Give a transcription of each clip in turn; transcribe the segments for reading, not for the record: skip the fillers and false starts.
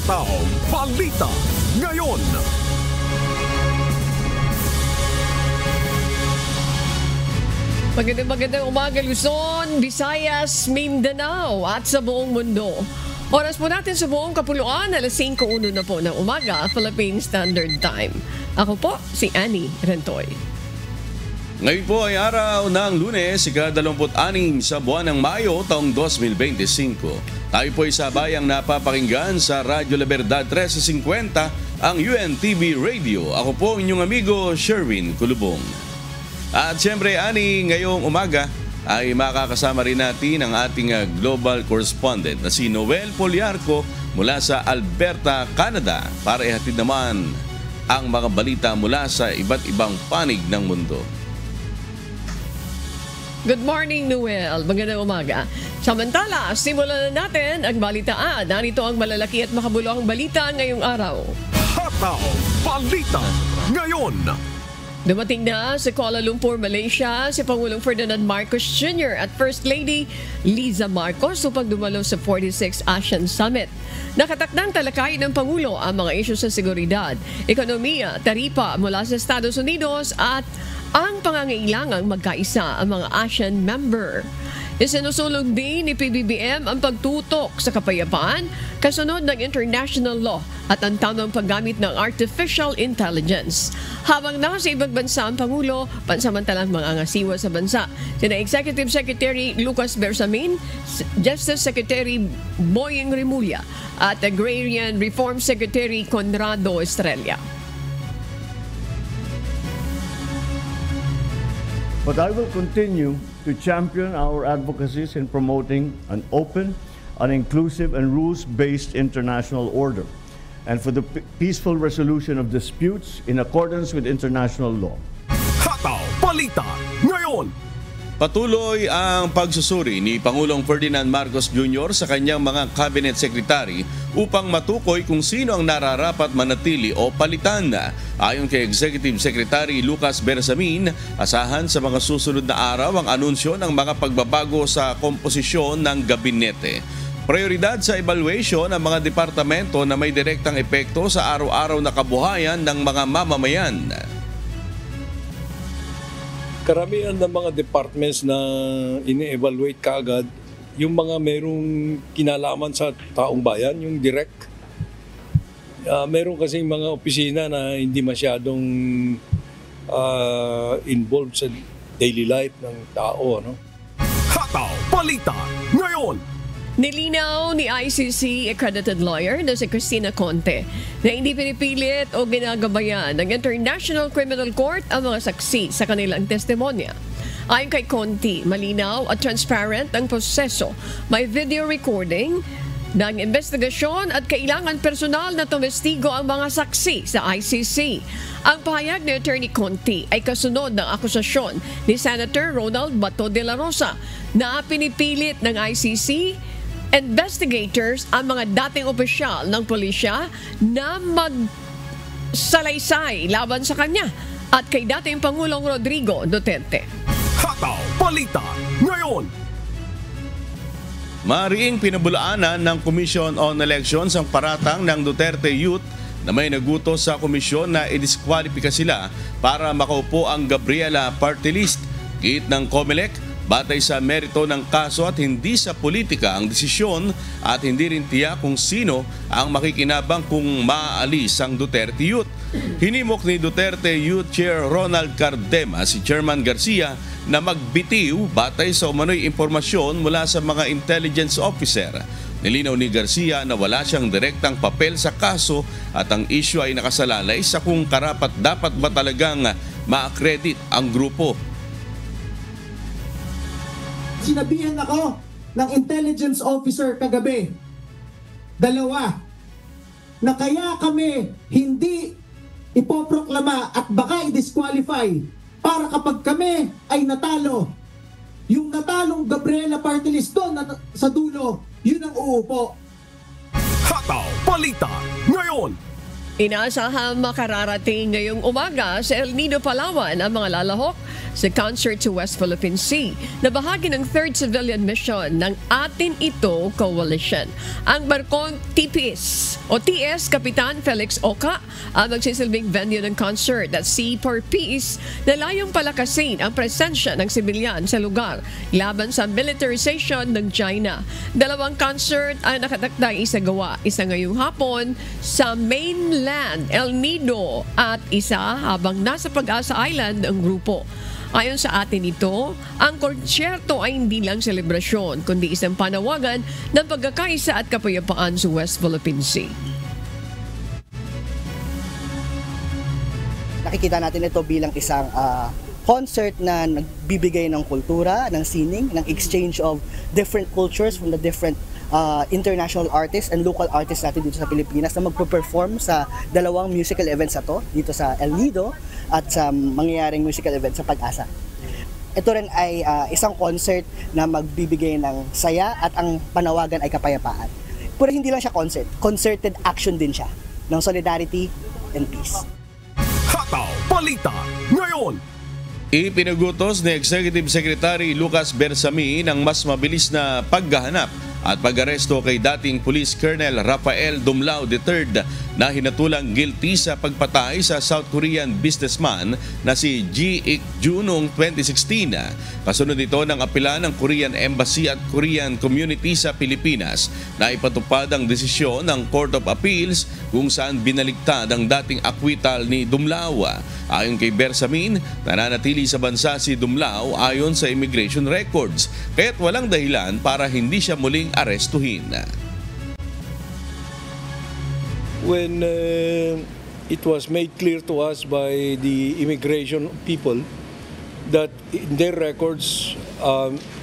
Hataw Balita ngayon. Magandang umaga Luzon, Visayas, Mindanao at sa buong mundo. Oras po natin sa buong kapuluan, alas 5:01 na po ng umaga, Philippine Standard Time. Ako po, si Annie Rentoy. Ngayon po ay araw ng Lunes, ika-26 sa buwan ng Mayo, taong 2025. Tayo po ay sabayang napapakinggan sa Radyo La Verdad 1350, ang UNTV Radio. Ako po inyong amigo, Sherwin Kulubong. At siyempre, Ani, ngayong umaga ay makakasama rin natin ang ating global correspondent na si Noel Poliarco mula sa Alberta, Canada para ihatid naman ang mga balita mula sa iba't ibang panig ng mundo. Good morning, Noel. Magandang umaga. Samantala, simulan na natin ang balitaan. Narito ang malalaki at makabuluhang balita ngayong araw. Hataw Balita ngayon. Dumating na sa Kuala Lumpur, Malaysia, si Pangulong Ferdinand Marcos Jr. at First Lady Liza Marcos upang dumalo sa 46th ASEAN Summit. Nakatakdang talakayin ng Pangulo ang mga isyu sa seguridad, ekonomiya, taripa mula sa Estados Unidos at ang pangangailangang magkaisa ang mga ASEAN member. Isinusulong din ni PBBM ang pagtutok sa kapayapaan kasunod ng international law at ang tamang paggamit ng artificial intelligence. Habang nasa ibang bansa ang Pangulo, pansamantalang mangangasiwa sa bansa sina Executive Secretary Lucas Bersamin, Justice Secretary Boying Rimulya at Agrarian Reform Secretary Conrado Estrella. But I will continue to champion our advocacies in promoting an open, an inclusive, and rules-based international order, and for the peaceful resolution of disputes in accordance with international law. Hataw Balita ngayon. Patuloy ang pagsusuri ni Pangulong Ferdinand Marcos Jr. sa kanyang mga cabinet secretary upang matukoy kung sino ang nararapat manatili o palitan. Ayon kay Executive Secretary Lucas Bersamin, asahan sa mga susunod na araw ang anunsyo ng mga pagbabago sa komposisyon ng gabinete. Prioridad sa evaluation ng mga departamento na may direktang epekto sa araw-araw na kabuhayan ng mga mamamayan. Karamihan ng mga departments na ini-evaluate kaagad, yung mga merong kinalaman sa taong bayan, yung direct. Meron kasing mga opisina na hindi masyadong involved sa daily life ng tao. No? Hataw Balita ngayon. Nilinaw ni ICC accredited lawyer na si Cristina Conte na hindi pinipilit o ginagabayan ng International Criminal Court ang mga saksi sa kanilang testimonya. Ayon kay Conte, malinaw at transparent ang proseso. May video recording ng investigasyon at kailangan personal na tumestigo ang mga saksi sa ICC. Ang pahayag ni Attorney Conte ay kasunod ng akusasyon ni Senator Ronald Bato de la Rosa na pinipilit ng ICC investigators ang mga dating opisyal ng pulisya na magsalaysay laban sa kanya at kay dating Pangulong Rodrigo Duterte. Hataw Balita ngayon. Mariing pinabulaanan ng Commission on Elections ang paratang ng Duterte Youth na may nagutos sa komisyon na idiskwalipika sila para makaupo ang Gabriela Party List. Git ng COMELEC, batay sa merito ng kaso at hindi sa politika ang desisyon at hindi rin tiyak kung sino ang makikinabang kung maaalis ang Duterte Youth. Hinimok ni Duterte Youth Chair Ronald Cardema si Chairman Garcia na magbitiw batay sa umano'y impormasyon mula sa mga intelligence officer. Nilinaw ni Garcia na wala siyang direktang papel sa kaso at ang issue ay nakasalalay sa kung karapat dapat ba talagang ma-accredit ang grupo. Sinabihan ako ng intelligence officer kagabi, dalawa, na kaya kami hindi ipoproklama at baka i-disqualify para kapag kami ay natalo, yung natalong Gabriela Party List doon sa dulo, yun ang uupo. Hataw Balita ngayon. Inaasahang makararating ngayong umaga sa El Nido, Palawan ang mga lalahok sa concert sa West Philippine Sea na bahagi ng 3rd Civilian Mission ng Atin Ito Coalition. Ang barkong TS Kapitan Felix Oca ang magsisilbing venue ng concert at Sea for Peace na layong palakasin ang presensya ng sibilyan sa lugar laban sa militarization ng China. Dalawang concert ang nakatakdang isagawa, isa ngayong hapon sa mainland El Nido at isa habang nasa Pag-asa Island ang grupo. Ayon sa Atin Ito, ang konsyerto ay hindi lang selebrasyon kundi isang panawagan ng pagkakaisa at kapayapaan sa West Philippine Sea. Nakikita natin ito bilang isang concert na nagbibigay ng kultura, ng sining, ng exchange of different cultures from the different international artists and local artists natin dito sa Pilipinas na magpo-perform sa dalawang musical events na to, dito sa El Nido at sa mangyayaring musical event sa Pag-asa. Ito rin ay isang concert na magbibigay ng saya at ang panawagan ay kapayapaan. Pero hindi lang siya concert, concerted action din siya ng solidarity and peace. Hataw Balita ngayon. Ipinagutos ni Executive Secretary Lucas Bersamin ang mas mabilis na paghahanap at pag-aresto kay dating Police Colonel Rafael Dumlao III na hinatulang guilty sa pagpatay sa South Korean businessman na si Ji Ik-ju noong 2016. Kasunod ito ng apela ng Korean Embassy at Korean Community sa Pilipinas na ipatupad ang desisyon ng Court of Appeals kung saan binaligtad ang dating acquittal ni Dumlao. Ayon kay Bersamin, nananatili sa bansa si Dumlao ayon sa immigration records, kaya't walang dahilan para hindi siya muling arestuhin. When it was made clear to us by the immigration people that in their records,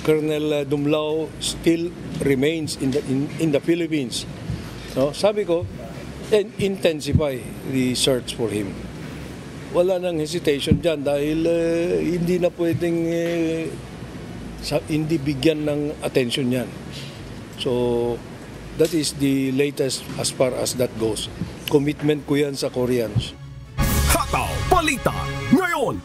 Colonel Dumlao still remains in the Philippines, no? Sabi ko, intensify the search for him. Wala nang hesitation dyan dahil hindi na pwedeng hindi bigyan ng attention yan. So, that is the latest as far as that goes. Commitment ko yan sa Koreans. Hataw Balita ngayon.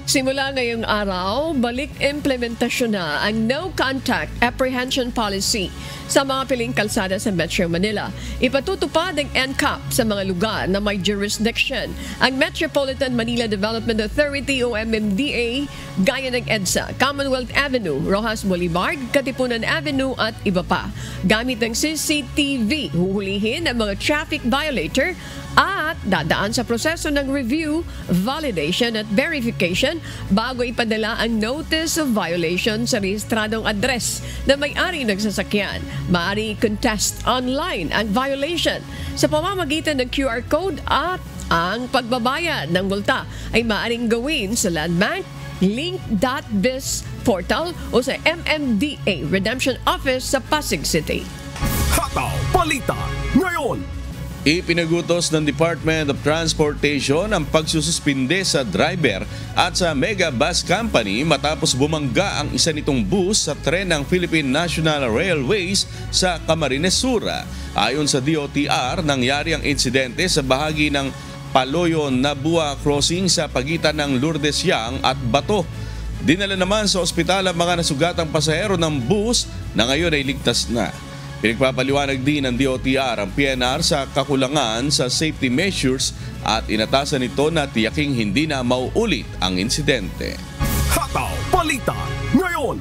Simula ngayong araw, balik implementasyon na ang No Contact Apprehension Policy sa mga piling kalsada sa Metro Manila. Ipatutupad ang NCAP sa mga lugar na may jurisdiction. Ang Metropolitan Manila Development Authority o MMDA, gaya ng EDSA, Commonwealth Avenue, Rojas Boulevard, Katipunan Avenue at iba pa. Gamit ng CCTV, huhulihin ang mga traffic violator at dadaan sa proseso ng review, validation at verification bago ipadala ang notice of violation sa rehistradong address na may-ari ng sasakyan. Maaari contest online ang violation sa pamamagitan ng QR code at ang pagbabayad ng multa ay maaaring gawin sa Landbank, Link.Biz portal o sa MMDA Redemption Office sa Pasig City. Hataw Balita ngayon. Ipinagutos ng Department of Transportation ang pagsususpinde sa driver at sa Mega Bus Company matapos bumangga ang isa nitong bus sa tren ng Philippine National Railways sa Camarines Sur. Ayon sa DOTR, nangyari ang insidente sa bahagi ng Paloyo-Nabua Crossing sa pagitan ng Lourdes Yang at Bato. Dinala naman sa ospital ang mga nasugatang pasahero ng bus na ngayon ay ligtas na. Pinagpapaliwanag din ng DOTR ang PNR sa kakulangan sa safety measures at inatasan nito na tiyaking hindi na mauulit ang insidente. Hataw Balita ngayon.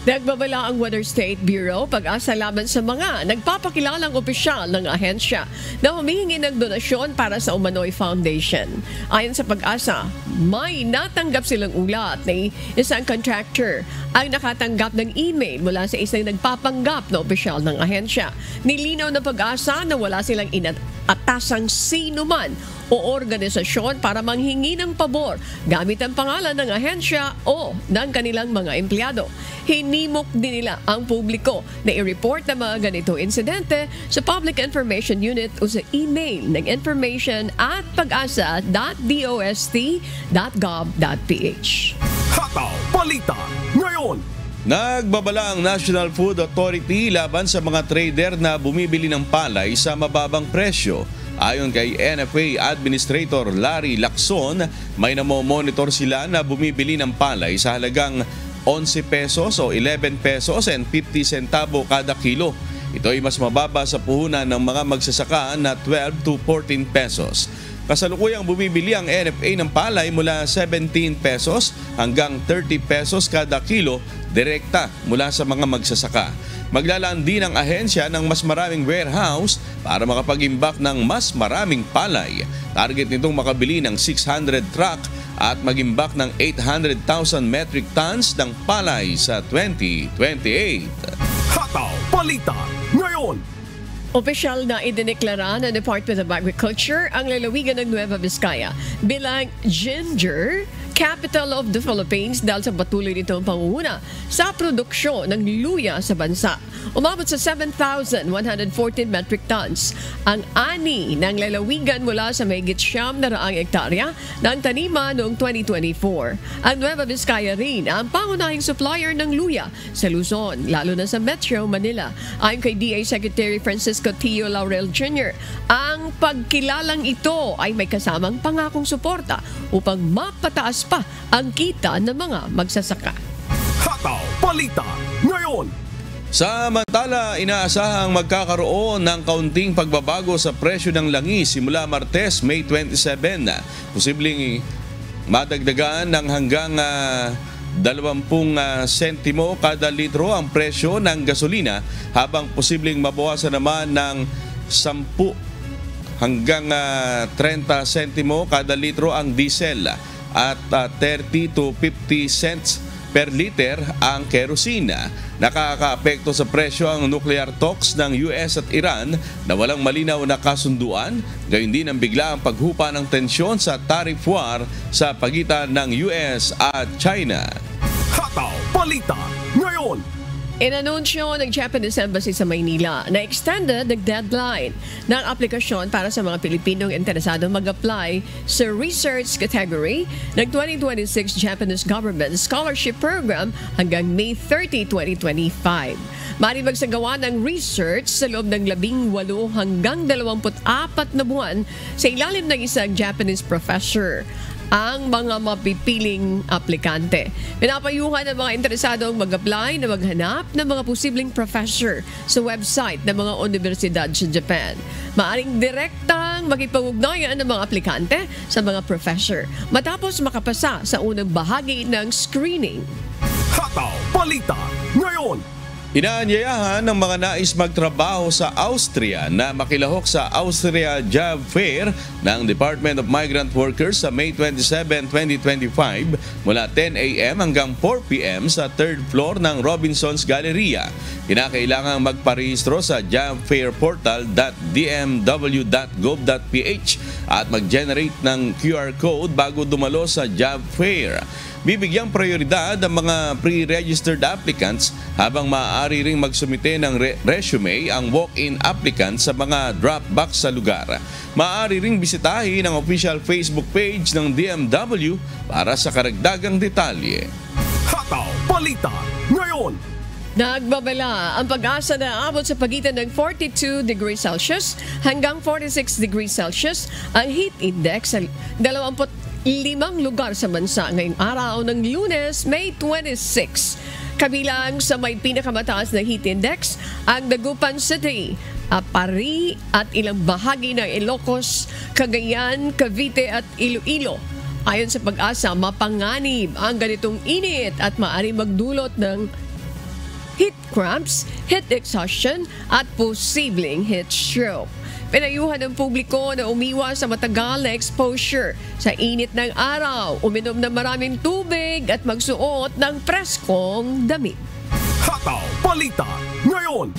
Nagbabala ang Weather State Bureau pag-asa laban sa mga nagpapakilalang opisyal ng ahensya na humihingi ng donasyon para sa Umanoy Foundation. Ayon sa pag-asa, may natanggap silang ulat na isang contractor ang nakatanggap ng email mula sa isang nagpapanggap na opisyal ng ahensya. Nilinaw ng pag-asa na wala silang inatasang sino man o organisasyon para manghingi ng pabor gamit ang pangalan ng ahensya o ng kanilang mga empleyado. Hinimok din nila ang publiko na i-report ang mga ganito insidente sa Public Information Unit o sa email ng information@dost.gov.ph. Hataw Balita ngayon. Nagbabala ang National Food Authority laban sa mga trader na bumibili ng palay sa mababang presyo. Ayon kay NFA Administrator Larry Lacson, may namomonitor sila na bumibili ng palay sa halagang 11 pesos o 11 pesos and 50 centavo kada kilo. Ito ay mas mababa sa puhunan ng mga magsasaka na 12 to 14 pesos. Kasalukuyang bumibili ang NFA ng palay mula 17 pesos hanggang 30 pesos kada kilo direkta mula sa mga magsasaka. Maglalaan din ang ahensya ng mas maraming warehouse para makapag-imbak ng mas maraming palay. Target nitong makabili ng 600 truck at mag-imbak ng 800,000 metric tons ng palay sa 2028. Hataw Balita ngayon. Opisyal na idineklara ng Department of Agriculture ang lalawigan ng Nueva Vizcaya bilang ginger capital of the Philippines dahil sa patuloy nitong pangunguna sa produksyon ng luya sa bansa. Umabot sa 7,114 metric tons ang ani ng lalawigan mula sa mahigit 900 hektarya ng taniman noong 2024. Ang Nueva Vizcaya rin ang pangunahing supplier ng luya sa Luzon, lalo na sa Metro Manila. Ayon kay DA Secretary Francisco Tio Laurel Jr., ang pagkilalang ito ay may kasamang pangakong suporta upang mapataas pa ang kita ng mga magsasaka. Hataw Balita ngayon. Samantala, inaasahang magkakaroon ng kaunting pagbabago sa presyo ng langis simula Martes, May 27. Posibleng madagdagan ng hanggang 20 sentimo kada litro ang presyo ng gasolina, habang posibleng mabawasan naman ng 10 hanggang 30 sentimo kada litro ang diesel at 30 to 50 cents per liter ang kerosene. Nakakaapekto sa presyo ang nuclear talks ng US at Iran na walang malinaw na kasunduan, gayon din ang biglaang paghupa ng tensyon sa tariff war sa pagitan ng US at China. Hataw Balita ngayon. Inanunsyo ng Japanese Embassy sa Maynila na extended the deadline ng aplikasyon para sa mga Pilipinong interesado mag-apply sa research category ng 2026 Japanese Government Scholarship Program hanggang May 30, 2025. Maaari magsagawa ng research sa loob ng 18 hanggang 24 na buwan sa ilalim ng isang Japanese professor ang mga mapipiling aplikante. Pinapayuhan ng mga interesadong mag-apply na maghanap ng mga posibleng professor sa website ng mga universidad sa Japan. Maaring direktang makipag-ugnayan ng mga aplikante sa mga professor matapos makapasa sa unang bahagi ng screening. Hataw Balita ngayon. Inaanyayahan ng mga nais magtrabaho sa Austria na makilahok sa Austria Job Fair ng Department of Migrant Workers sa May 27, 2025 mula 10 a.m. hanggang 4 p.m. sa 3rd floor ng Robinson's Galleria. Kinakailangang magparehistro sa jobfairportal.dmw.gov.ph at mag-generate ng QR code bago dumalo sa Job Fair. Bibigyang prioridad ang mga pre-registered applicants, habang maaari ring magsumite ng resume ang walk-in applicants sa mga drop box sa lugar. Maaari ring bisitahin ang official Facebook page ng DMW para sa karagdagang detalye. Hataw Balita ngayon. Nagbabala ang pag-asa na abot sa pagitan ng 42 degrees Celsius hanggang 46 degrees Celsius ang heat index sa 25 lugar sa bansa ngayong araw ng Lunes, May 26. Kabilang sa may pinakamataas na heat index ang Dagupan City, Apari at ilang bahagi ng Ilocos, Cagayan, Cavite at Iloilo. Ayon sa pag-asa, mapanganib ang ganitong init at maaari magdulot ng heat cramps, heat exhaustion at posibleng heat stroke. Pinayuhan ng publiko na umiwas sa matagal na exposure sa init ng araw, uminom ng maraming tubig at magsuot ng preskong damit. Hataw Balita ngayon.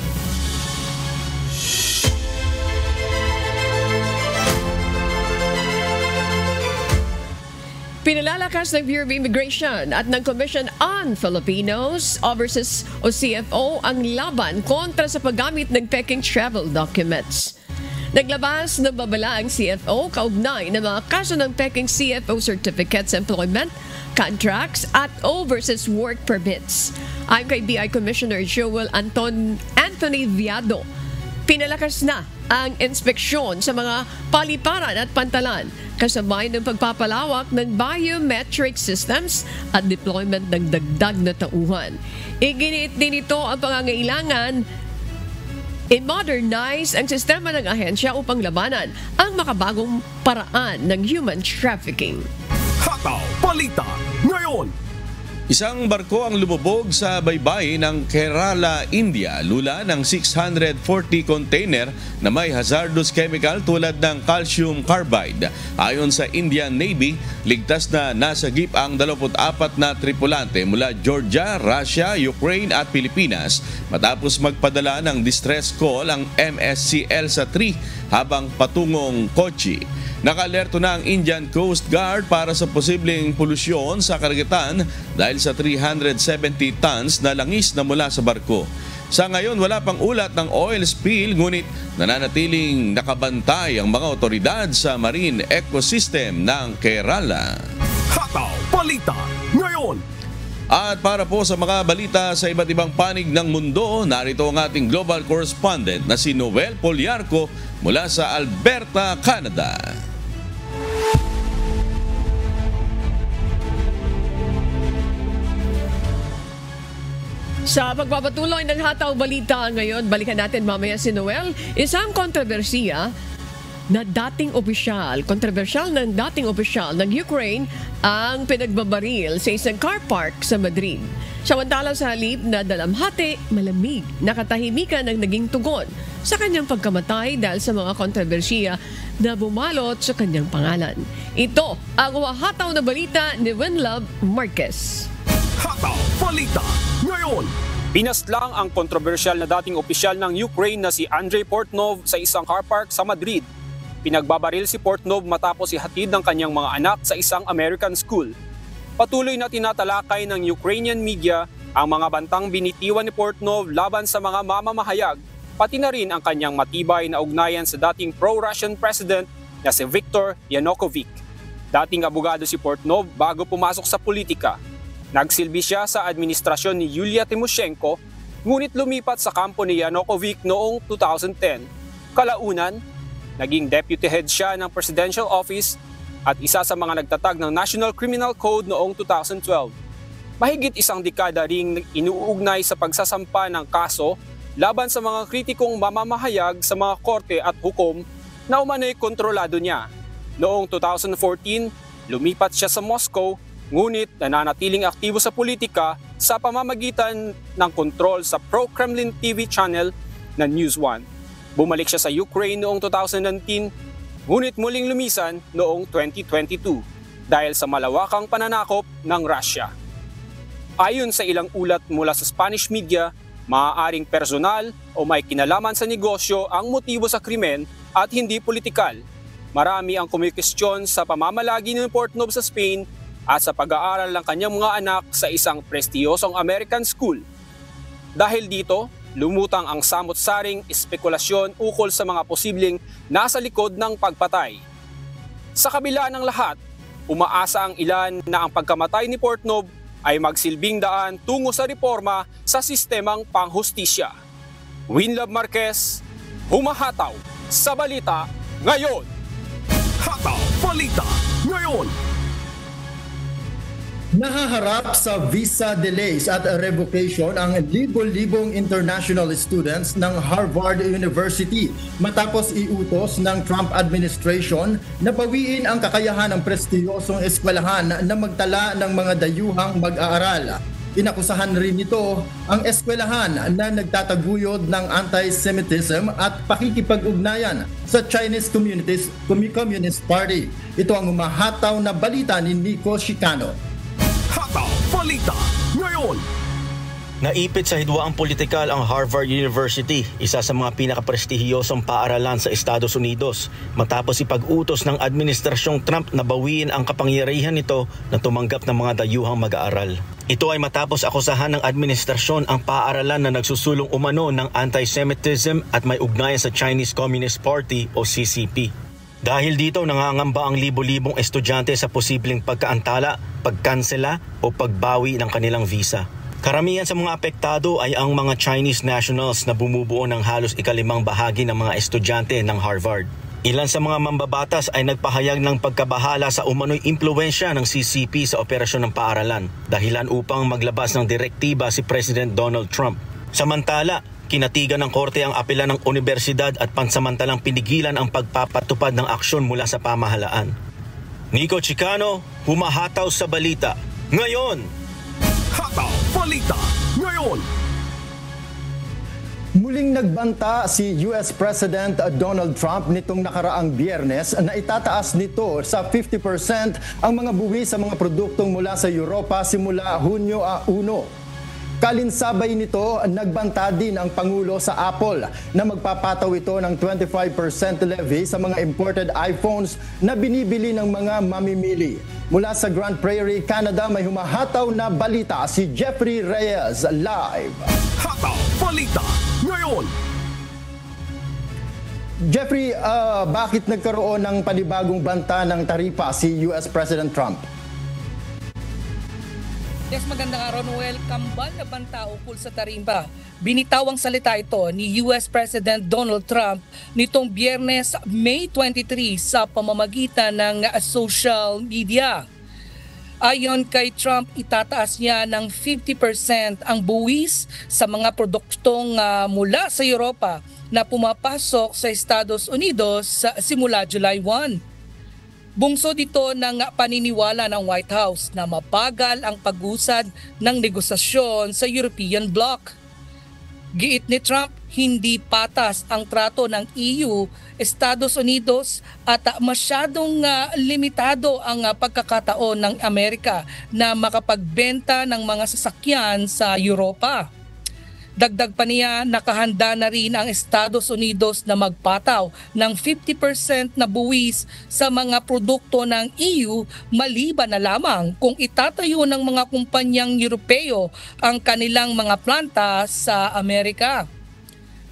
Pinalalakas ng Bureau of Immigration at ng Commission on Filipinos Overseas o CFO ang laban kontra sa paggamit ng peking travel documents. Naglabas ng babala ang CFO kaugnay ng mga kaso ng peking CFO certificates, employment, contracts at overseas work permits. Ayon kay BI Commissioner Joel Anthony Viado, Pinalakas na ang inspeksyon sa mga paliparan at pantalan kasabay ng pagpapalawak ng biometric systems at deployment ng dagdag na tauhan. Iginiit din ito ang pangangailangan i-modernize ang sistema ng ahensya upang labanan ang makabagong paraan ng human trafficking. Hataw Balita ngayon. Isang barko ang lumubog sa baybayin ng Kerala, India, lula ng 640 container na may hazardous chemical tulad ng calcium carbide. Ayon sa Indian Navy, ligtas na nasagip ang 24 na tripulante mula Georgia, Russia, Ukraine at Pilipinas matapos magpadala ng distress call ang MSC Elsa 3 habang patungong Kochi. Naka-alerto na ang Indian Coast Guard para sa posibleng polusyon sa karagatan dahil sa 370 tons na langis na mula sa barko. Sa ngayon, wala pang ulat ng oil spill ngunit nananatiling nakabantay ang mga otoridad sa marine ecosystem ng Kerala. Hataw Balita ngayon. At para po sa mga balita sa iba't ibang panig ng mundo, narito ang ating global correspondent na si Noel Poliarco mula sa Alberta, Canada. Sa pagpapatuloy ng Hataw Balita ngayon, balikan natin mamaya si Noel. Isang kontrobersiya na kontrobersyal ng dating opisyal ng Ukraine ang pinagbabaril sa isang car park sa Madrid. Samantala sa halip na dalamhati, malamig, nakatahimikan ang naging tugon sa kanyang pagkamatay dahil sa mga kontrobersiya na bumalot sa kanyang pangalan. Ito ang Hataw na Balita ni Winlove Marquez. Hataw Balita ngayon. Pinaslang ang kontrobersyal na dating opisyal ng Ukraine na si Andrei Portnov sa isang car park sa Madrid. Pinagbabaril si Portnov matapos ihatid ng kanyang mga anak sa isang American school. Patuloy na tinatalakay ng Ukrainian media ang mga bantang binitiwan ni Portnov laban sa mga mamamahayag, pati na rin ang kanyang matibay na ugnayan sa dating pro-Russian president na si Viktor Yanukovych. Dating abogado si Portnov bago pumasok sa politika. Nagsilbi siya sa administrasyon ni Yulia Tymoshenko, ngunit lumipat sa kampo ni Yanukovych noong 2010. Kalaunan, naging deputy head siya ng presidential office at isa sa mga nagtatag ng National Criminal Code noong 2012. Mahigit isang dekada ring inuugnay sa pagsasampa ng kaso laban sa mga kritikong mamamahayag sa mga korte at hukom na umano'y kontrolado niya. Noong 2014, lumipat siya sa Moscow, ngunit nananatiling aktibo sa politika sa pamamagitan ng kontrol sa pro-Kremlin TV channel na News One. Bumalik siya sa Ukraine noong 2019, ngunit muling lumisan noong 2022 dahil sa malawakang pananakop ng Russia. Ayon sa ilang ulat mula sa Spanish media, maaaring personal o may kinalaman sa negosyo ang motibo sa krimen at hindi politikal. Marami ang kumikestyon sa pamamalagi ni Portnov sa Spain at sa pag-aaral ng kanyang mga anak sa isang prestiyosong American school. Dahil dito, lumutang ang samot-saring espekulasyon ukol sa mga posibleng nasa likod ng pagpatay. Sa kabila ng lahat, umaasa ang ilan na ang pagkamatay ni Portnov ay magsilbing daan tungo sa reforma sa sistemang panghustisya. Winlove Marquez, humahataw sa balita ngayon. Hataw Balita ngayon. Nahaharap sa visa delays at revocation ang libo-libong international students ng Harvard University matapos iutos ng Trump administration na bawiin ang kakayahan ng prestiyosong eskwelahan na magtala ng mga dayuhang mag-aaral. Inakusahan rin nito ang eskwelahan na nagtataguyod ng anti-Semitism at pakikipag-ugnayan sa Chinese Communist Party. Ito ang humahataw na balita ni Nico Chicano. Hataw Balita ngayon. Naipit sa hidwaang politikal ang Harvard University, isa sa mga pinakaprestihiyosong paaralan sa Estados Unidos, matapos ipag-utos ng administrasyong Trump na bawiin ang kapangyarihan nito na tumanggap ng mga dayuhang mag-aaral. Ito ay matapos akusahan ng administrasyon ang paaralan na nagsusulong umano ng anti-Semitism at may ugnayan sa Chinese Communist Party o CCP. Dahil dito nangangamba ang libo-libong estudyante sa posibleng pagkaantala, pagkansela o pagbawi ng kanilang visa. Karamihan sa mga apektado ay ang mga Chinese nationals na bumubuo ng halos ikalimang bahagi ng mga estudyante ng Harvard. Ilan sa mga mambabatas ay nagpahayag ng pagkabahala sa umano'y impluwensya ng CCP sa operasyon ng paaralan, dahilan upang maglabas ng direktiba si President Donald Trump. Samantala, kinatigan ng korte ang apela ng universidad at pansamantalang pinigilan ang pagpapatupad ng aksyon mula sa pamahalaan. Nico Chicano, humahataw sa balita. Ngayon! Hataw Balita ngayon. Muling nagbanta si US President Donald Trump nitong nakaraang Biyernes na itataas nito sa 50% ang mga buwis sa mga produktong mula sa Europa simula Hunyo 1. Kalinsabay nito, nagbanta din ang Pangulo sa Apple na magpapataw ito ng 25% levy sa mga imported iPhones na binibili ng mga mamimili. Mula sa Grand Prairie, Canada, may humahataw na balita si Jeffrey Reyes live. Hataw Balita ngayon. Jeffrey, bakit nagkaroon ng panibagong banta ng taripa si US President Trump? Yes, magandang araw, Noel. Kambal na banta ukol sa tarimba. Binitawang salita ito ni US President Donald Trump nitong Biyernes, May 23 sa pamamagitan ng social media. Ayon kay Trump, itataas niya ng 50% ang buwis sa mga produktong mula sa Europa na pumapasok sa Estados Unidos simula July 1. Bungsod ito ng paniniwala ng White House na mabagal ang pag-usad ng negosasyon sa European bloc. Giit ni Trump, hindi patas ang trato ng EU, Estados Unidos at masyadong limitado ang pagkakataon ng Amerika na makapagbenta ng mga sasakyan sa Europa. Dagdag pa niya, nakahanda na rin ang Estados Unidos na magpataw ng 50% na buwis sa mga produkto ng EU maliban na lamang kung itatayo ng mga kumpanyang Europeo ang kanilang mga planta sa Amerika.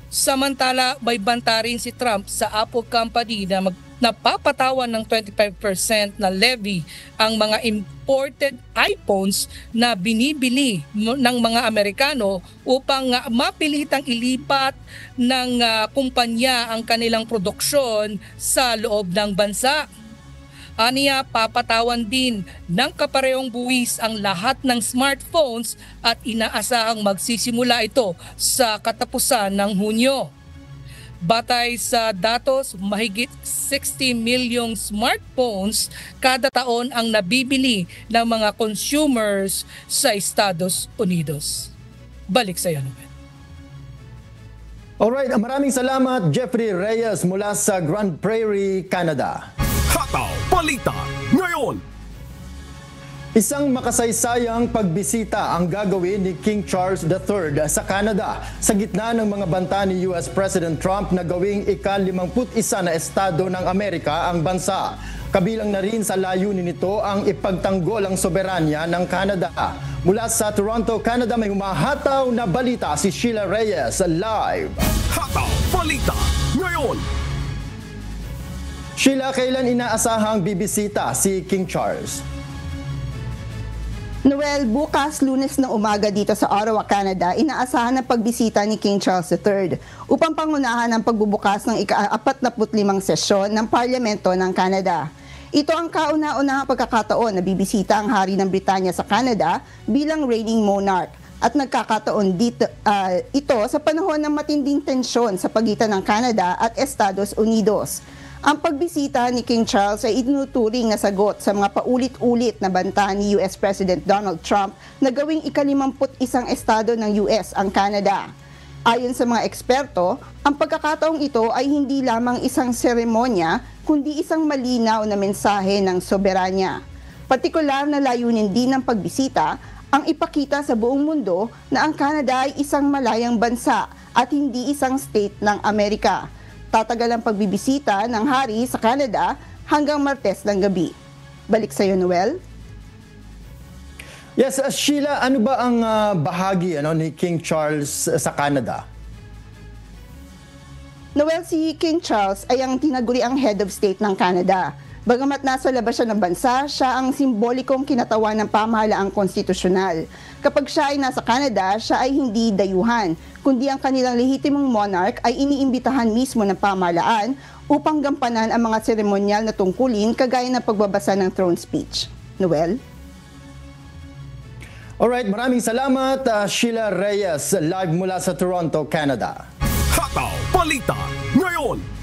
Samantala, may banta rin si Trump sa Apple Company na napapatawan ng 25% na levy ang mga imported iPhones na binibili ng mga Amerikano upang mapilitang ilipat ng kumpanya ang kanilang produksyon sa loob ng bansa. Aniya, papatawan din ng kaparehong buwis ang lahat ng smartphones at inaasahang magsisimula ito sa katapusan ng Hunyo. Batay sa datos, mahigit 60 milyong smartphones kada taon ang nabibili ng mga consumers sa Estados Unidos. Balik sa iyo, Noel. Alright, maraming salamat Jeffrey Reyes mula sa Grand Prairie, Canada. Hataw Balita ngayon. Isang makasaysayang pagbisita ang gagawin ni King Charles III sa Canada sa gitna ng mga banta ni US President Trump na gawing ika-51 na estado ng Amerika ang bansa. Kabilang na rin sa layunin nito ang ipagtanggol ang soberanya ng Canada. Mula sa Toronto, Canada, may humahataw na balita si Sheila Reyes live. Hataw Balita ngayon. Sheila, kailan inaasahang bibisita si King Charles? Noel, bukas Lunes ng umaga dito sa Ottawa, Canada, inaasahan ang pagbisita ni King Charles III upang pangunahan ang pagbubukas ng ika-45 sesyon ng Parlamento ng Canada. Ito ang kauna-unahang pagkakataon na bibisita ang Hari ng Britanya sa Canada bilang reigning monarch at nagkakataon dito, ito sa panahon ng matinding tensyon sa pagitan ng Canada at Estados Unidos. Ang pagbisita ni King Charles ay itinuturing na sagot sa mga paulit-ulit na banta ni US President Donald Trump na gawing ika-51 estado ng US ang Canada. Ayon sa mga eksperto, ang pagkakataong ito ay hindi lamang isang seremonya, kundi isang malinaw na mensahe ng soberanya. Partikular na layunin din ng pagbisita ang ipakita sa buong mundo na ang Canada ay isang malayang bansa at hindi isang state ng Amerika. Tatagal ang pagbibisita ng hari sa Canada hanggang Martes ng gabi. Balik sa iyo, Noel. Yes, Sheila, ano ba ang bahagi ni King Charles sa Canada? Noel, si King Charles ay ang tinaguriang head of state ng Canada. Bagamat nasa labas siya ng bansa, siya ang simbolikong kinatawan ng pamahalaang konstitusyonal. Kapag siya ay nasa Canada, siya ay hindi dayuhan, kundi ang kanilang lehitimong monarch ay iniimbitahan mismo ng pamahalaan upang gampanan ang mga seremonyal na tungkulin kagaya ng pagbabasa ng throne speech. Noel? Alright, maraming salamat Sheila Reyes, live mula sa Toronto, Canada. Hataw Balita Ngayon.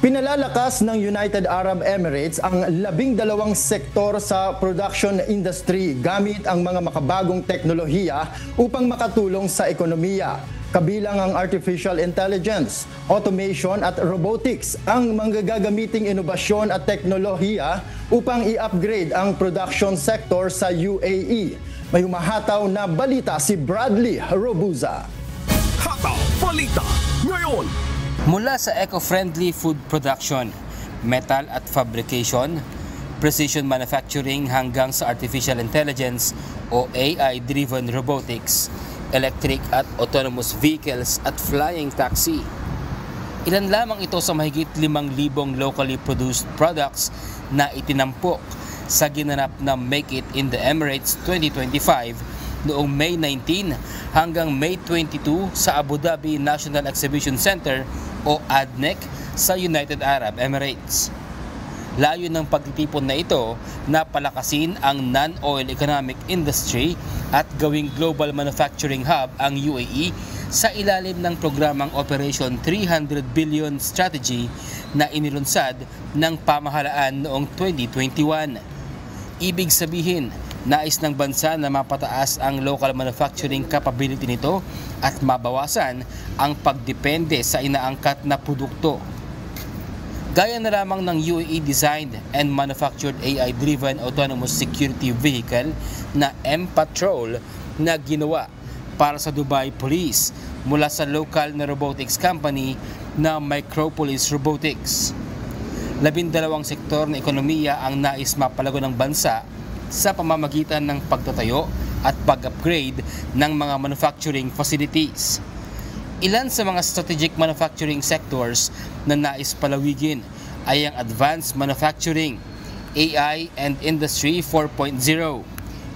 Pinalalakas ng United Arab Emirates ang 12 sektor sa production industry gamit ang mga makabagong teknolohiya upang makatulong sa ekonomiya. Kabilang ang artificial intelligence, automation at robotics ang manggagamiting inobasyon at teknolohiya upang i-upgrade ang production sector sa UAE. May humahataw na balita si Bradley Robuza. Hataw Balita Ngayon. Mula sa eco-friendly food production, metal at fabrication, precision manufacturing hanggang sa artificial intelligence o AI-driven robotics, electric at autonomous vehicles at flying taxi. Ilan lamang ito sa mahigit 5,000 locally produced products na itinampok sa ginanap na Make It in the Emirates 2025 noong May 19 hanggang May 22 sa Abu Dhabi National Exhibition Center o ADNEC sa United Arab Emirates. Layo ng pagtitipon na ito na palakasin ang non-oil economic industry at gawing global manufacturing hub ang UAE sa ilalim ng programang Operation 300 Billion Strategy na inilunsad ng pamahalaan noong 2021. Ibig sabihin, nais ng bansa na mapataas ang local manufacturing capability nito at mabawasan ang pagdepende sa inaangkat na produkto. Gaya na lamang ng UAE-designed and manufactured AI-driven autonomous security vehicle na M-Patrol na ginawa para sa Dubai Police mula sa local na robotics company na Micropolis Robotics. 12 sektor na ekonomiya ang nais mapalago ng bansa sa pamamagitan ng pagtatayo at pag-upgrade ng mga manufacturing facilities. Ilan sa mga strategic manufacturing sectors na nais palawigin ay ang advanced manufacturing, AI and Industry 4.0,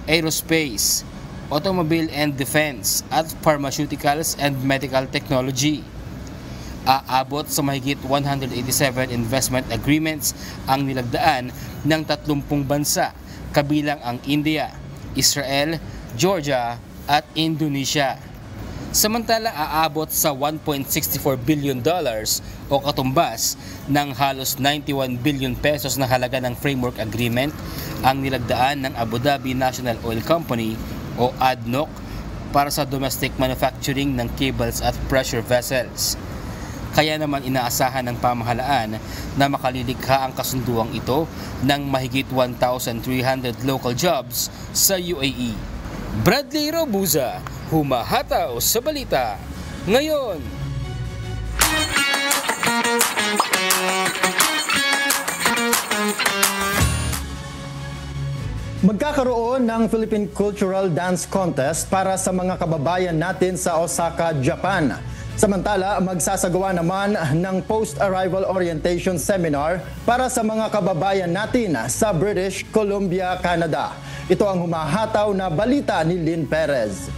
aerospace, automobile and defense, at pharmaceuticals and medical technology. Aabot sa mahigit 187 investment agreements ang nilagdaan ng 30 bansa, kabilang ang India, Israel, Georgia at Indonesia. Samantala, aabot sa $1.64 billion o katumbas ng halos 91 billion pesos na halaga ng framework agreement ang nilagdaan ng Abu Dhabi National Oil Company o ADNOC para sa domestic manufacturing ng cables at pressure vessels. Kaya naman inaasahan ng pamahalaan na makalilikha ang kasunduang ito ng mahigit 1,300 local jobs sa UAE. Bradley Robuza, humahataw sa balita ngayon. Magkakaroon ng Philippine Cultural Dance Contest para sa mga kababayan natin sa Osaka, Japan. Samantala, magsasagawa naman ng post-arrival orientation seminar para sa mga kababayan natin sa British Columbia, Canada. Ito ang humahataw na balita ni Lynn Perez.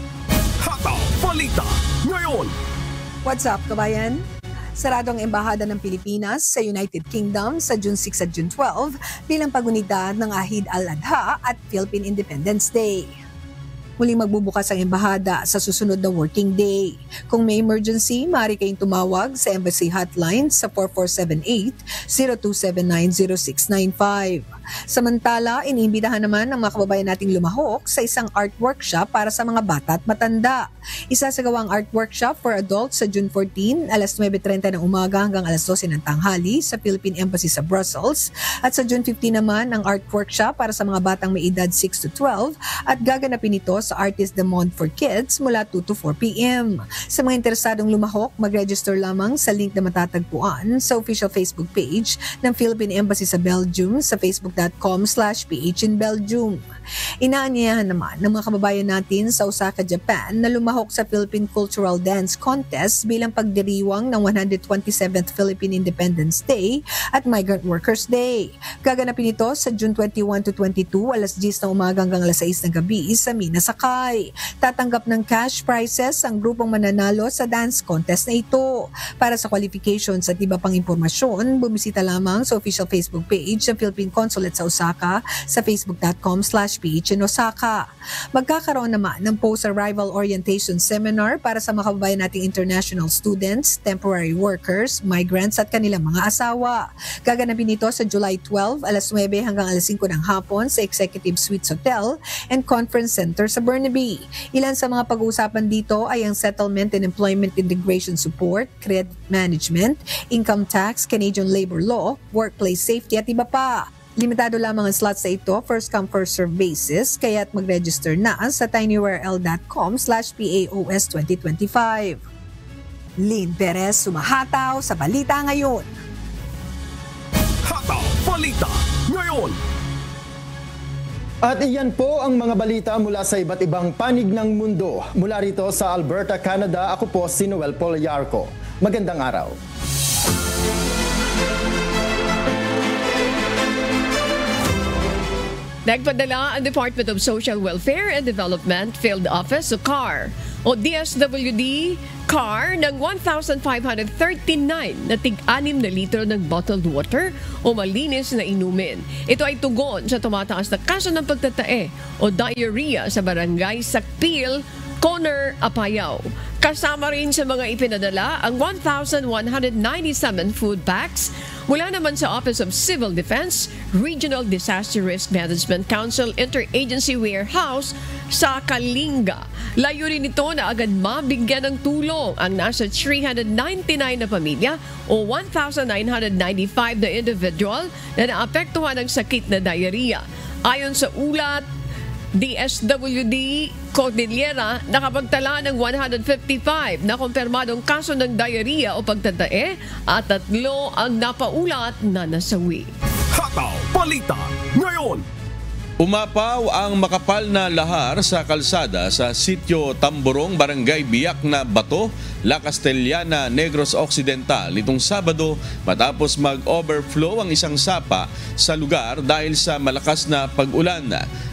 Hataw Balita Ngayon. What's up, kabayan? Sarado ang Embahada ng Pilipinas sa United Kingdom sa June 6 at June 12 bilang pagunita ng Eid al-Adha at Philippine Independence Day. Muling magbubukas ang embahada sa susunod na working day. Kung may emergency, maaari kayong tumawag sa embassy hotline sa 4478-0279-0695. Samantala, iniimbitahan naman ng mga kababayan nating lumahok sa isang art workshop para sa mga bata at matanda. Isasagawa ang art workshop for adults sa June 14, alas 9:30 ng umaga hanggang alas 12 ng tanghali sa Philippine Embassy sa Brussels. At sa June 15 naman, ang art workshop para sa mga batang may edad 6 to 12 at gaganapin ito sa Artist de Monde for Kids mula 2 to 4 p.m. Sa mga interesadong lumahok, mag-register lamang sa link na matatagpuan sa official Facebook page ng Philippine Embassy sa Belgium sa facebook.com/PH in Belgium. Inaanyayahan naman ng mga kababayan natin sa Osaka, Japan na lumahok sa Philippine Cultural Dance Contest bilang pagdiriwang ng 127th Philippine Independence Day at Migrant Workers Day. Gaganapin ito sa June 21 to 22, alas 10 ng umaga hanggang alas 6 ng gabi sa Mina, Sakay. Tatanggap ng cash prizes ang grupong mananalo sa dance contest na ito. Para sa qualifications at iba pang impormasyon, bumisita lamang sa official Facebook page ng Philippine Consulate sa Osaka sa facebook.com/PH in Osaka. Magkakaroon naman ng post-arrival orientation seminar para sa mga kababayan nating international students, temporary workers, migrants at kanilang mga asawa. Gaganapin ito sa July 12, alas 9 hanggang alas 5 ng hapon sa Executive Suites Hotel and Conference Center sa Burnaby. Ilan sa mga pag-uusapan dito ay ang settlement and employment integration support, credit management, income tax, Canadian labor law, workplace safety at iba pa. Limitado lamang ang slots sa ito, first come first serve basis, kaya't mag-register na sa tinywurl.com/PAOS 2025. Lynn Perez, sumahataw sa Balita Ngayon. Hataw Balita Ngayon. At iyan po ang mga balita mula sa iba't ibang panig ng mundo. Mula rito sa Alberta, Canada, ako po si Noel Poliarco. Magandang araw. Nagpadala ang Department of Social Welfare and Development Field Office o CAR o DSWD CAR ng 1,539 na tig-6 na litro ng bottled water o malinis na inumin. Ito ay tugon sa tumataas na kaso ng pagtatae o diarrhea sa barangay Sakpil, Conner, Apayao. Kasama rin sa mga ipinadala ang 1,197 food packs mula naman sa Office of Civil Defense, Regional Disaster Risk Management Council Interagency Warehouse sa Kalinga. Layunin nito na agad mabigyan ng tulong ang nasa 399 na pamilya o 1,995 na individual na naapektuhan ng sakit na diarrhea. Ayon sa ulat, DSWD Cordillera nakapagtala ng 155 na kumpirmadong kaso ng diarrhea o pagtatae at 3 ang napaulat na nasawi. Hataw Balita Ngayon. Umapaw ang makapal na lahar sa kalsada sa sitio Tamborong, Barangay Biak na Bato, La Castellana, Negros Occidental nitong Sabado matapos mag-overflow ang isang sapa sa lugar dahil sa malakas na pag-ulan.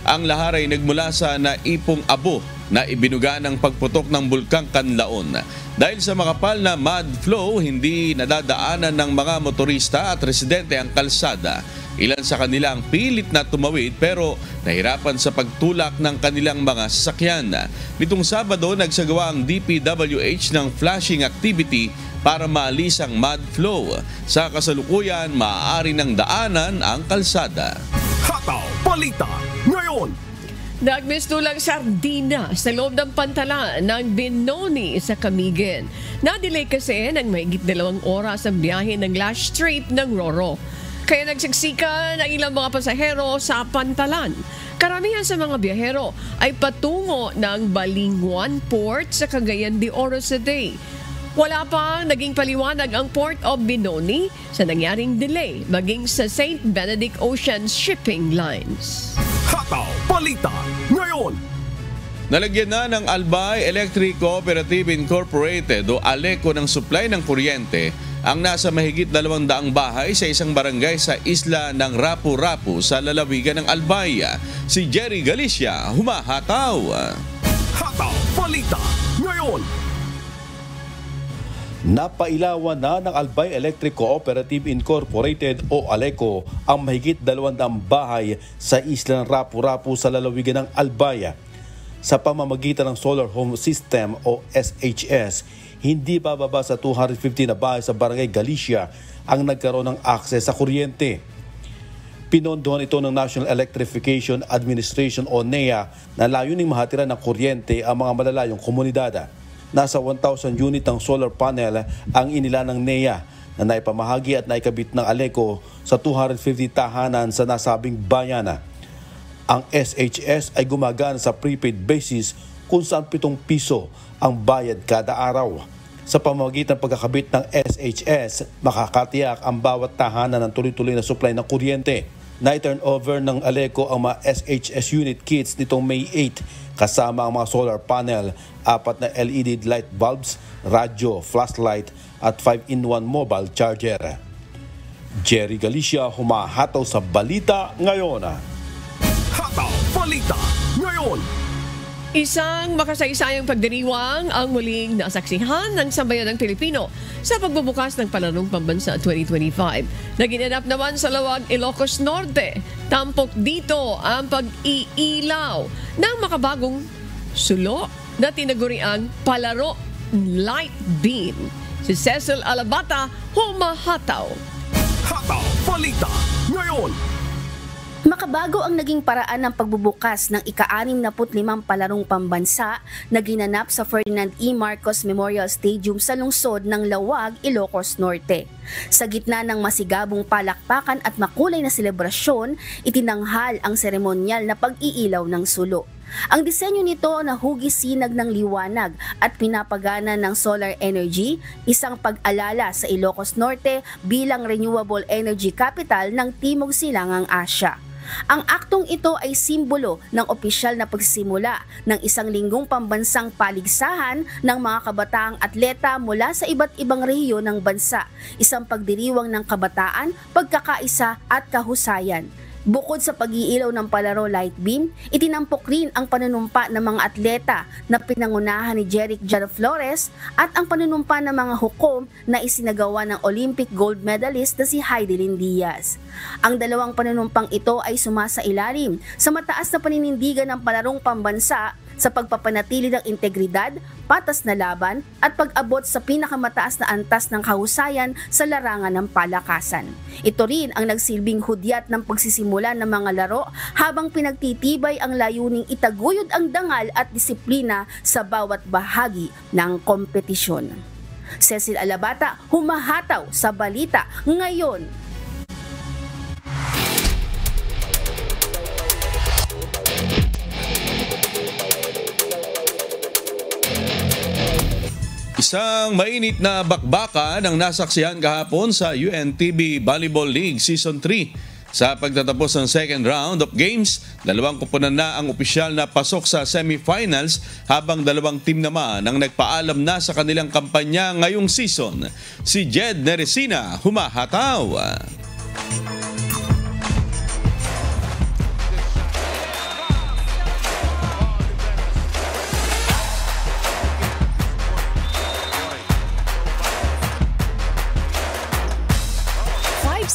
Ang lahar ay nagmula sa naipong abo na ibinuga ng pagputok ng Bulkang Kanlaon. Dahil sa makapal na mud flow, hindi nadadaanan ng mga motorista at residente ang kalsada. Ilan sa kanila ang pilit na tumawid pero nahirapan sa pagtulak ng kanilang mga sasakyan. Nitong Sabado, nagsagawa ang DPWH ng flashing activity para maalis ang mud flow. Sa kasalukuyan, maaari ng daanan ang kalsada. Hataw Balita Ngayon. Nagmistulang sardina sa loob ng pantalan ng Binoni sa Camiguin. Na-delay kasi ng mahigit 2 oras ang biyahe ng last trip ng Roro. Kaya nagsiksikan ang ilang mga pasahero sa pantalan. Karamihan sa mga biyahero ay patungo ng Balingwan Port sa Cagayan de Oro City. Wala pang naging paliwanag ang Port of Binoni sa nangyaring delay maging sa St. Benedict Ocean Shipping Lines. Hataw Balita Ngayon. Nalagyan na ng Albay Electric Cooperative Incorporated o ALECO ng supply ng kuryente ang nasa mahigit 200 bahay sa isang barangay sa isla ng Rapu-Rapu sa lalawigan ng Albay. Si Jerry Galicia, humahataw. Hataw Balita Ngayon. Napailawan na ng Albay Electric Cooperative Incorporated o ALECO ang mahigit 200 bahay sa isla ng Rapu-Rapu sa lalawigan ng Albay. Sa pamamagitan ng Solar Home System o SHS, hindi bababa sa 250 na bahay sa Barangay Galicia ang nagkaroon ng akses sa kuryente. Pinondohan ito ng National Electrification Administration o NEA na layuning mahatiran ng kuryente ang mga malalayong komunidad. Nasa 1,000 unit ng solar panel ang inila ng NEA na naipamahagi at naikabit ng ALECO sa 250 tahanan sa nasabing bayan. Ang SHS ay gumagana sa prepaid basis kung saan 7 piso ang bayad kada araw. Sa pamamagitan ng pagkakabit ng SHS, makakatiyak ang bawat tahanan ng tuloy-tuloy na supply ng kuryente. Na-turn over ng Aleco ang mga SHS unit kits nitong May 8 kasama ang mga solar panel, 4 na LED light bulbs, radyo, flashlight at 5-in-1 mobile charger. Jerry Galicia, humahataw sa Balita Ngayon. Hataw Balita Ngayon. Isang makasaysayang pagdiriwang ang muling nasaksihan ng sambayanang Pilipino sa pagbubukas ng Palarong Pambansa 2025. Naginanap naman sa Lawag, Ilocos Norte. Tampok dito ang pag-iilaw ng makabagong sulo na tinaguriang Palaro Light Beam. Si Cecil Alabata, humahataw. Hataw Balita Ngayon. Makabago ang naging paraan ng pagbubukas ng ika-65 Palarong Pambansa na ginanap sa Ferdinand E. Marcos Memorial Stadium sa lungsod ng Lawag, Ilocos Norte. Sa gitna ng masigabong palakpakan at makulay na selebrasyon, itinanghal ang seremonyal na pag-iilaw ng sulo. Ang disenyo nito na hugis-sinag ng liwanag at pinapagana ng solar energy, isang pag-alala sa Ilocos Norte bilang renewable energy capital ng Timog Silangang Asya. Ang aktong ito ay simbolo ng opisyal na pagsisimula ng 1 linggong pambansang paligsahan ng mga kabataang atleta mula sa iba't ibang rehiyon ng bansa, isang pagdiriwang ng kabataan, pagkakaisa at kahusayan. Bukod sa pag-iilaw ng Palaro Light Beam, itinampok rin ang panunumpa ng mga atleta na pinangunahan ni Jeric Jan Flores at ang panunumpa ng mga hukom na isinagawa ng Olympic gold medalist na si Heidelin Diaz. Ang dalawang panunumpang ito ay sumasailalim sa mataas na paninindigan ng Palarong Pambansa sa pagpapanatili ng integridad, patas na laban at pag-abot sa pinakamataas na antas ng kahusayan sa larangan ng palakasan. Ito rin ang nagsilbing hudyat ng pagsisimula ng mga laro habang pinagtitibay ang layuning itaguyod ang dangal at disiplina sa bawat bahagi ng kompetisyon. Cecil Alabata, humahataw sa Balita Ngayon. Isang mainit na bakbakan ang nasaksihan kahapon sa UNTB Volleyball League Season 3. Sa pagtatapos ng second round of games, 2 koponan na ang opisyal na pasok sa semifinals habang 2 team naman ang nagpaalam na sa kanilang kampanya ngayong season. Si Jed Neresina, humahataw.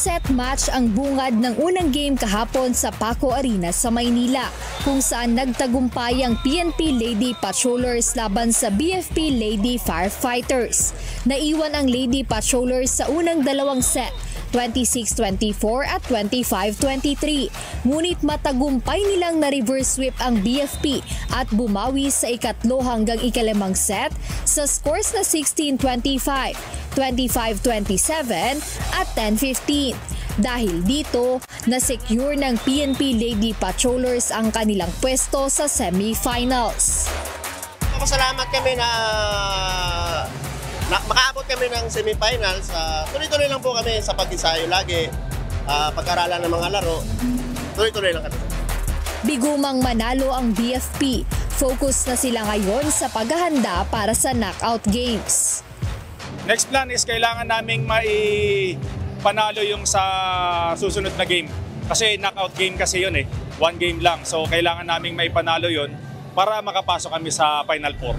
Set match ang bungad ng unang game kahapon sa Paco Arena sa Maynila, kung saan nagtagumpay ang PNP Lady Patrollers laban sa BFP Lady Firefighters. Naiwan ang Lady Patrollers sa unang 2 set, 26-24 at 25-23. Ngunit matagumpay nilang na-reverse sweep ang BFP at bumawi sa ikatlo hanggang ika-5 set sa scores na 16-25, 25-27 at 10-15. Dahil dito, na-secure ng PNP Lady Patrollers ang kanilang pwesto sa semifinals. Masalamat kami na makaabot kami ng semifinals. Tuloy-tuloy lang po kami sa pag-ensayo lagi. Pag-aralan ng mga laro, tuloy-tuloy lang kami. Bigumang manalo ang BFP. Focus na sila ngayon sa paghahanda para sa knockout games. Next plan is kailangan naming panalo yung sa susunod na game. Kasi knockout game kasi yun 1 game lang. So kailangan naming maipanalo yun para makapasok kami sa Final Four.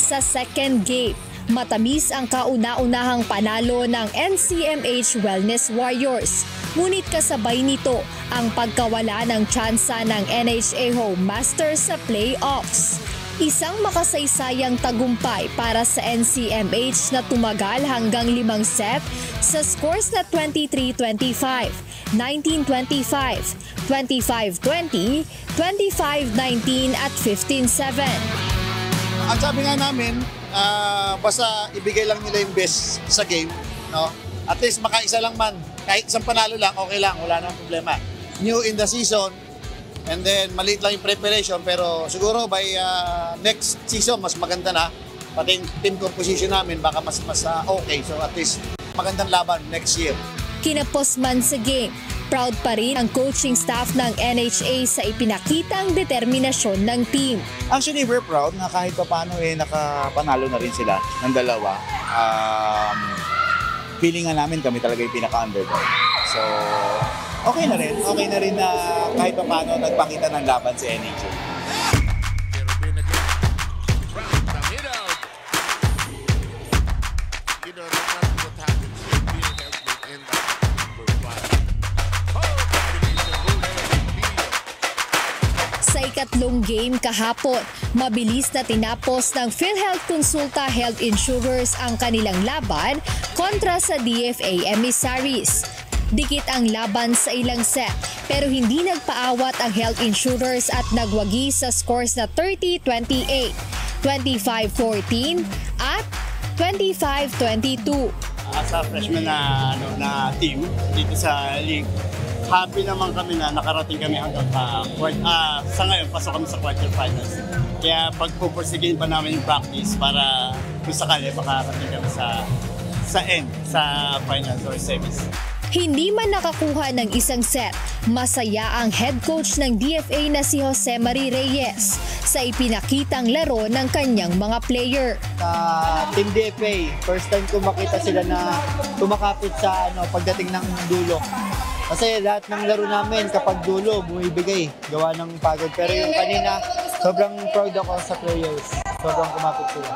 Sa second game, matamis ang kauna-unahang panalo ng NCMH Wellness Warriors. Ngunit kasabay nito ang pagkawala ng tsansa ng NHA Home Masters sa playoffs. Isang makasaysayang tagumpay para sa NCMH na tumagal hanggang 5 set sa scores na 23-25, 19-25, 25-20, 25-19 at 15-7. Ang sabi nga namin, basta ibigay lang nila yung best sa game, no? At least makaisa lang man, kahit isang panalo lang, okay lang, wala namang problema. New in the season, and then maliit lang yung preparation, pero siguro by next season, mas maganda na. Pati yung team composition namin, baka mas okay. So at least magandang laban next year. Kinapos man sa game, proud pa rin ang coaching staff ng NHA sa ipinakitang determinasyon ng team. Actually, we're proud na kahit paano nakapanalo na rin sila ng dalawa. Feeling nga namin kami talaga yung pinaka-underdog. So, okay na rin na kahit paano nagpakita ng laban si NHA. Sa ikatlong game kahapon, mabilis na tinapos ng PhilHealth Consulta Health Insurers ang kanilang laban kontra sa DFA Emissaries. Dikit ang laban sa ilang set pero hindi nagpaawat ang Health Insurers at nagwagi sa scores na 30-28, 25-14 at 25-22. Sa freshman na team dito sa league, happy naman kami na nakarating kami hanggang sa ngayon, pasok kami sa quarterfinals. Kaya pagpupursigin pa namin yung practice para kung sakali makarating kami sa end, sa finals or semis. Hindi man nakakuha ng isang set, masaya ang head coach ng DFA na si Jose Marie Reyes sa ipinakitang laro ng kanyang mga player. Team DFA, first time ko makita sila na tumakapit sa pagdating ng dulo. Kasi lahat ng laro namin kapag dulo, bumibigay, gawa ng pagod. Pero yung kanina, sobrang proud ako sa players. Sobrang kumapit sila.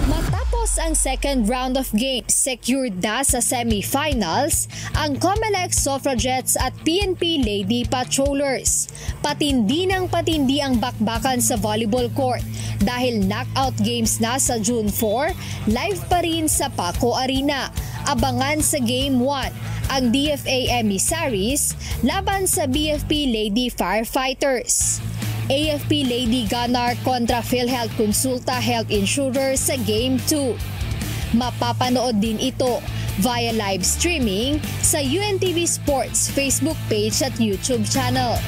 Matapos ang second round of games, secured na sa semifinals ang Comelec Suffragettes at PNP Lady Patrollers. Patindi ng patindi ang bakbakan sa volleyball court dahil knockout games na sa June 4, live pa rin sa Paco Arena. Abangan sa Game 1 ang DFA Emissaries laban sa BFP Lady Firefighters. AFP Lady Gunnar kontra PhilHealth Consulta Health Insurers sa Game 2. Mapapanood din ito via live streaming sa UNTV Sports Facebook page at YouTube channel.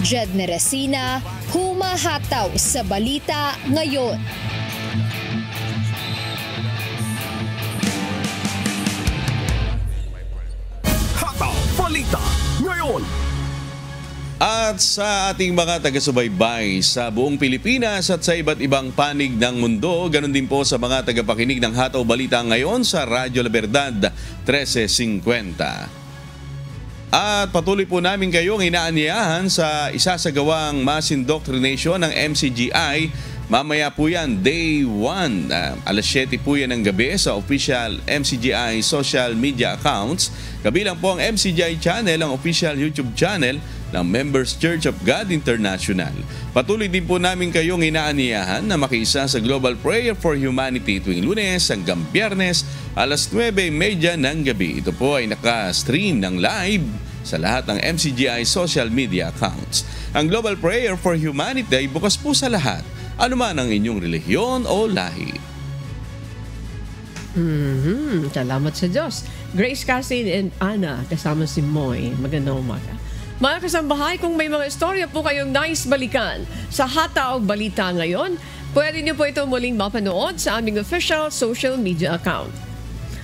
Jed Neresina, humahataw sa balita ngayon. Balita ngayon. At sa ating mga taga-subaybay sa buong Pilipinas at sa iba't ibang panig ng mundo, ganun din po sa mga tagapakinig ng Hataw Balita ngayon sa Radyo La Verdad 1350. At patuloy po namin kayong inaanyayahan sa isasagawang mass indoctrination ng MCGI. Mamaya po yan, day 1, alas 7 po yan ng gabi sa official MCGI social media accounts. Kabilang po ang MCGI channel, ang official YouTube channel ng Members Church of God International. Patuloy din po namin kayong inaanyayahan na makiisa sa Global Prayer for Humanity tuwing Lunes hanggang Biyernes, alas 9:30 ng gabi. Ito po ay naka-stream ng live sa lahat ng MCGI social media accounts. Ang Global Prayer for Humanity ay bukas po sa lahat, anuman ang inyong relihiyon o lahi. Salamat sa Diyos. Grace, Cassie, and Anna, kasama si Moy. Magandang umaga. Mga kasambahay, kung may mga istorya po kayong nais balikan sa Hataw Balita ngayon, pwede niyo po ito muling mapanood sa aming official social media account.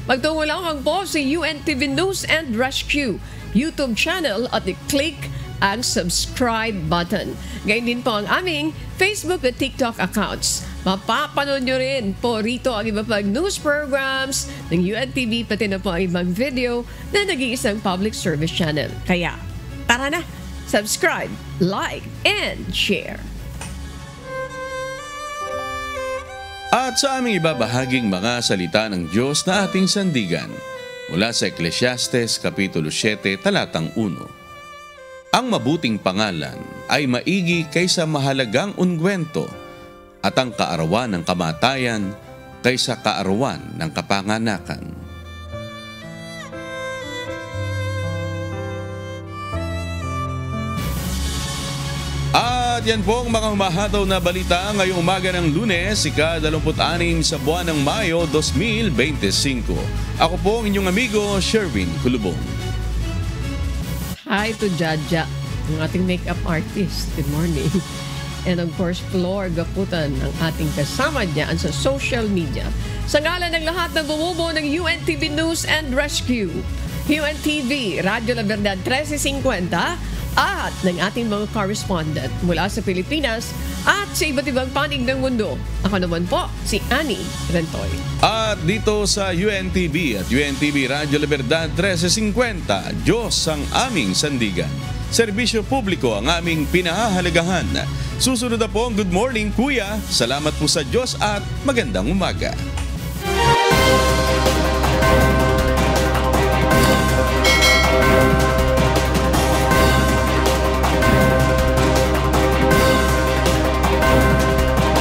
Magtungo lang po sa UNTV News and Rescue YouTube channel at i-click ang subscribe button. Gayun din po ang aming Facebook at TikTok accounts. Mapapanood nyo rin po rito ang iba pang news programs ng UNTV, pati na po ang ibang video na naging isang public service channel. Kaya, tara na, subscribe, like, and share. At sa aming ibabahaging mga salita ng Diyos na ating sandigan, mula sa Ecclesiastes Kapitulo 7, talatang 1. Ang mabuting pangalan ay maigi kaysa mahalagang ungwento, at ang kaarawan ng kamatayan kaysa kaarawan ng kapanganakan. At yan po ang mga humahataw na balita ngayong umaga ng Lunes, ika-26 sa buwan ng Mayo 2025. Ako po ang inyong amigo, Sherwin Kulubong. Hi to Jaja, ang ating makeup artist. Good morning. And of course, Flor Gaputan, ang ating kasama dyan sa social media. Sa ngalan ng lahat ng bumubuo ng UNTV News and Rescue, UNTV, Radyo La Verdad 1350, at ng ating mga correspondent mula sa Pilipinas at sa iba't ibang panig ng mundo. Ako naman po, si Annie Rentoy. At dito sa UNTV at UNTV Radyo La Verdad 1350, Diyos ang aming sandigan. Serbisyo publiko ang aming pinahahalagahan. Susunod na po ang Good Morning Kuya. Salamat po sa Diyos at magandang umaga.